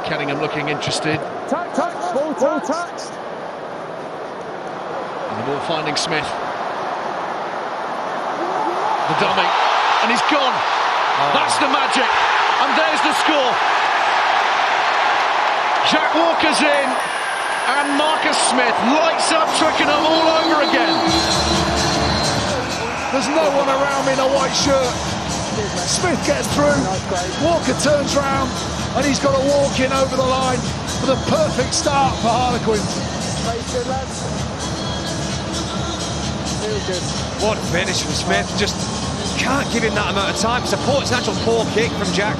Kenningham looking interested. Ball touched. And the ball finding Smith. The dummy, and he's gone. That's the magic, and there's the score. Jack Walker's in, and Marcus Smith lights up Twickenham all over again. There's no one around me in a white shirt. Smith gets through, Walker turns round, and he's got a walk in over the line for the perfect start for Harlequins. What a finish from Smith, just can't give him that amount of time. It's an actual poor kick from Jack.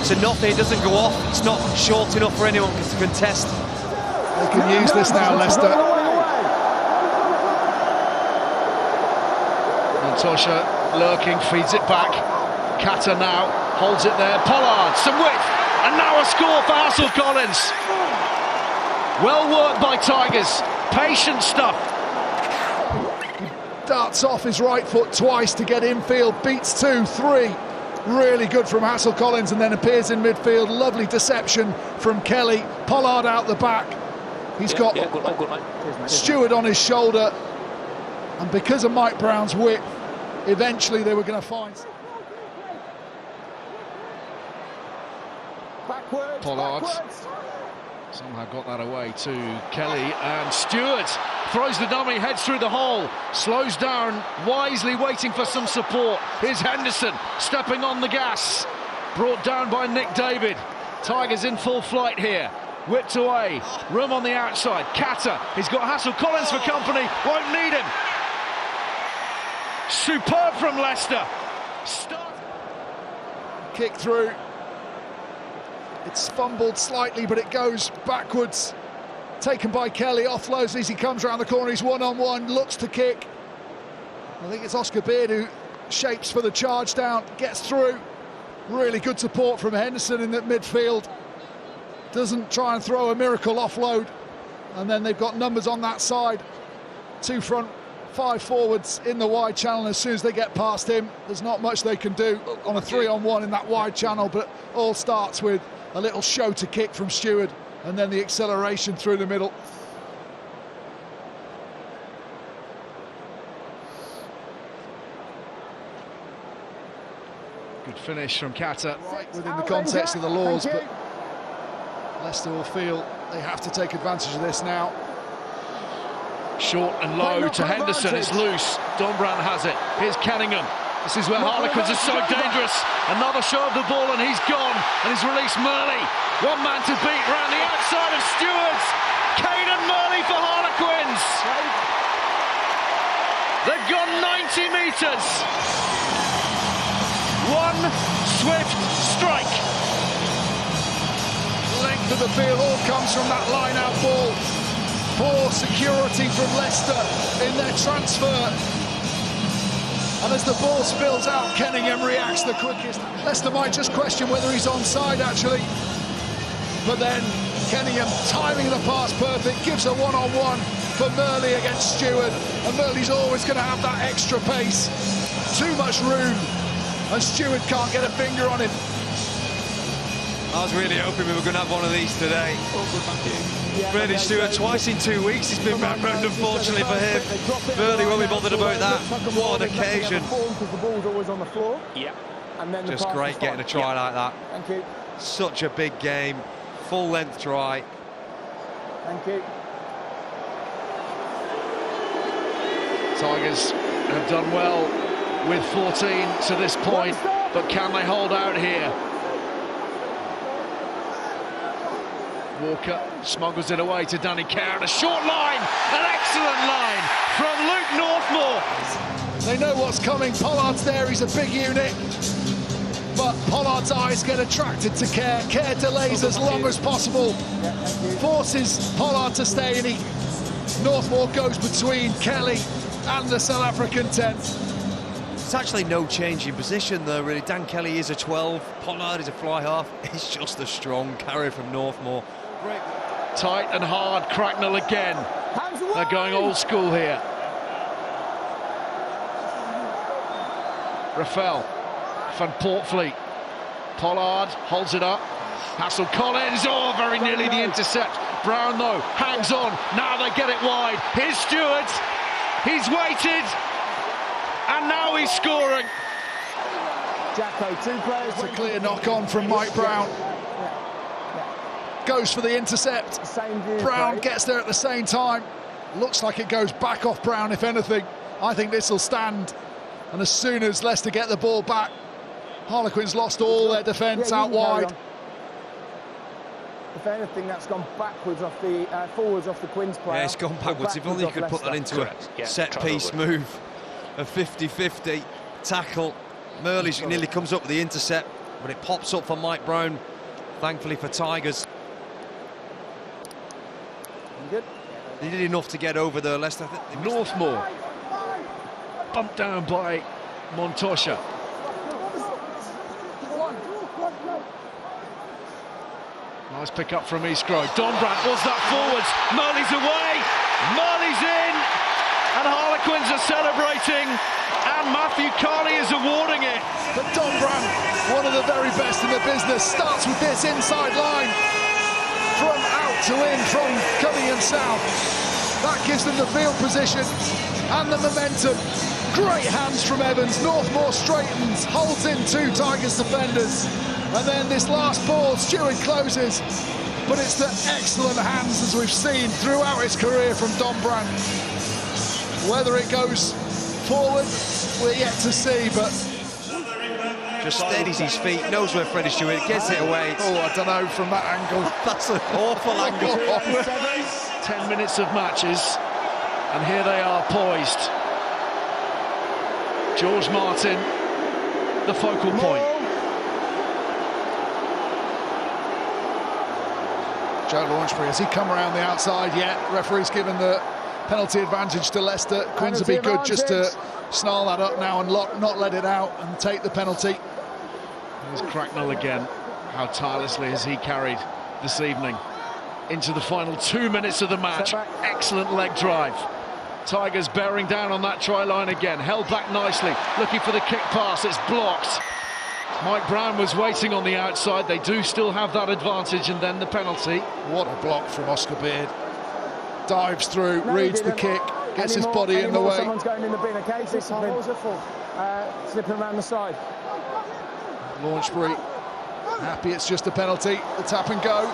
So nothing, it doesn't go off, it's not short enough for anyone to contest. They can use this now, Leicester. Montosha lurking, feeds it back. Kata now holds it there. Pollard, some width, and now a score for Harlequins. Well worked by Tigers, patient stuff. Darts off his right foot twice to get infield, beats 2-3. Really good from Harlequins, and then appears in midfield. Lovely deception from Kelly. Pollard out the back. He's got Stewart on his shoulder, and because of Mike Brown's width, eventually they were going to find. Pollard somehow got that away to Kelly, and Stewart throws the dummy, heads through the hole, slows down, wisely waiting for some support. Here's Henderson stepping on the gas, brought down by Nick David. Tigers in full flight here, whipped away, room on the outside. Kata, he's got Harlequins for company, won't need him. Superb from Leicester. Kick through. It's fumbled slightly, but it goes backwards. Taken by Kelly, offloads as he comes around the corner. He's one-on-one, looks to kick. I think it's Oscar Beard who shapes for the charge down, gets through. Really good support from Henderson in the midfield. Doesn't try and throw a miracle offload. And then they've got numbers on that side. 2 front, 5 forwards in the wide channel. As soon as they get past him, there's not much they can do on a 3-on-1 in that wide channel, but all starts with a little show to kick from Stewart, and then the acceleration through the middle. Good finish from Kata. Right within the context of the laws, but Leicester will feel they have to take advantage of this now. Short and low to Henderson, it's loose. Don Brown has it. Here's Kenningham. This is where Harlequins are so dangerous. Another show of the ball, and he's gone. And he's released Murley. One man to beat round the outside of Stewart's. Caden Murley for Harlequins. They've gone 90 metres. One swift strike. Length of the field all comes from that line-out ball. Poor security from Leicester in their transfer. And as the ball spills out, Kenningham reacts the quickest. Leicester might just question whether he's onside, actually. But then Kenningham, timing the pass perfect, gives a one-on-one for Murley against Stewart. And Murley's always going to have that extra pace. Too much room, and Stewart can't get a finger on him. I was really hoping we were going to have one of these today. Really, Stewart, twice in 2 weeks he's been round, unfortunately for him. Burley won't be bothered about that. What an occasion. Just great getting a try like that. Thank you. Such a big game, full-length try. Thank you. Tigers have done well with 14 to this point, but can they hold out here? Walker smuggles it away to Danny Kerr, and a short line, an excellent line from Luke Northmore. They know what's coming. Pollard's there, he's a big unit, but Pollard's eyes get attracted to Kerr. Kerr delays as long as possible, forces Pollard to stay in. Northmore goes between Kelly and the South African 10. It's actually no change in position though, really. Dan Kelly is a 12, Pollard is a fly half. It's just a strong carry from Northmore. Great. Tight and hard, Cracknell again. They're going old school here. Rafael, Van Portfleet. Pollard holds it up. Hassel Collins, oh, very nearly the intercept. Brown, though, hangs on. Now they get it wide. Here's Stewart. He's waited. And now he's scoring. Jacko, 2 players. It's a clear knock-on from Mike Brown. Goes for the intercept. Brown gets there at the same time. Looks like it goes back off Brown, if anything. I think this will stand. And as soon as Leicester get the ball back, Harlequins lost all their defence out wide. If anything, that's gone backwards off the forwards off the Quins player. Yeah, it's gone backwards. If only you could put that into a set-piece move. A 50-50 tackle. Murley nearly comes up with the intercept, but it pops up for Mike Brown, thankfully for Tigers. Good. They did enough to get over the Leicester. Northmore. Bumped down by Montosha. Nice pick up from East Grove. Donbrandt was that forwards. Murley's away. Murley's in. And Harlequins are celebrating. And Matthew Carney is awarding it. But Donbrandt, one of the very best in the business, starts with this inside line. From out to in, from Cunningham south. That gives them the field position and the momentum. Great hands from Evans. Northmore straightens, holds in 2 Tigers defenders. And then this last ball, Stewart closes. But it's the excellent hands, as we've seen throughout his career from Donbrandt. Whether it goes forward, we're yet to see, but... Just steadies his feet, knows where Freddie Stewart gets it away. Oh, I don't know, from that angle. That's an awful angle. 10 minutes of matches, and here they are poised. George Martin, the focal point. Joe Launchbury, has he come around the outside yet? Referee's given the penalty advantage to Leicester. Quins would be good just to snarl that up now and not let it out and take the penalty. Here's Cracknell again. How tirelessly has he carried this evening into the final 2 minutes of the match. Excellent leg drive. Tigers bearing down on that try line again. Held back nicely, looking for the kick pass. It's blocked. Mike Brown was waiting on the outside. They do still have that advantage, and then the penalty. What a block from Oscar Beard. Dives through, reads the kick, gets his body in the way. Someone's going in the bin, okay? Slipping around the side. Launchbury, happy it's just a penalty. The tap and go.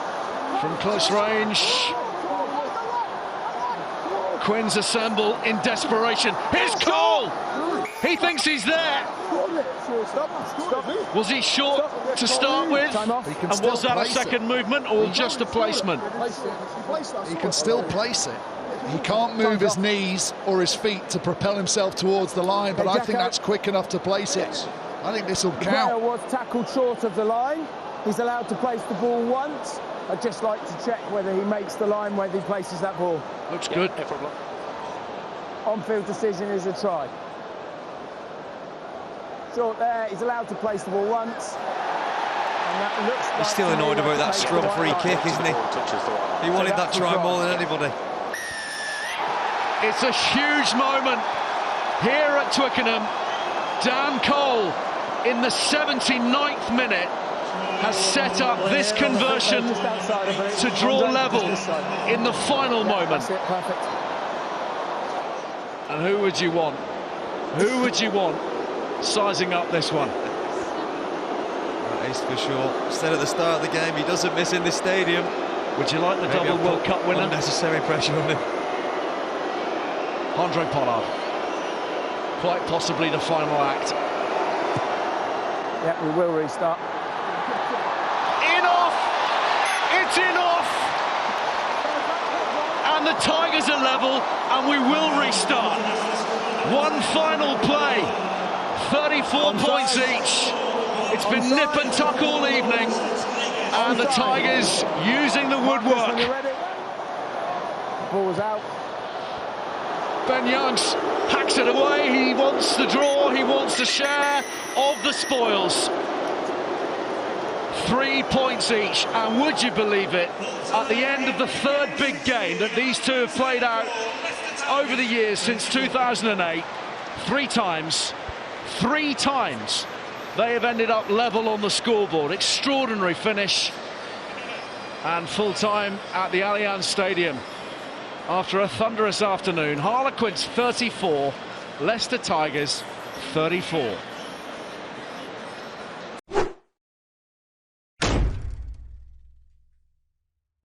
From close range. Quins assemble in desperation. Here's Cole! He thinks he's there. Was he short to start with? And was that a second movement or just a placement? He can still place it. He can't move his knees or his feet to propel himself towards the line, but I think that's quick enough to place it. I think this will count. The player was tackled short of the line. He's allowed to place the ball once. I'd just like to check whether he makes the line, whether he places that ball. Looks good. On-field decision is a try. Short there, he's allowed to place the ball once. And that looks like he's still annoyed about that scrum free kick, isn't he? He wanted that try more than anybody. It's a huge moment here at Twickenham. Dan Cole, in the 79th minute, has set up this conversion to draw level in the final moment. And who would you want? Who would you want sizing up this one? That is for sure. Instead at the start of the game, he doesn't miss in this stadium. Would you like the Maybe double World Cup winner? Unnecessary pressure on him. Andre Pollard. Quite possibly the final act. Yeah, we will restart. In off! It's in off! And the Tigers are level, and we will restart. One final play. 34 points each. It's been nip and tuck all evening. And the Tigers using the woodwork. The ball was out. Ben Youngs hacks it away. He wants the draw. He wants the share of the spoils. 3 points each. And would you believe it, at the end of the third big game that these two have played out over the years since 2008, three times, they have ended up level on the scoreboard. Extraordinary finish. And full time at the Allianz Stadium after a thunderous afternoon. Harlequins 34, Leicester Tigers 34.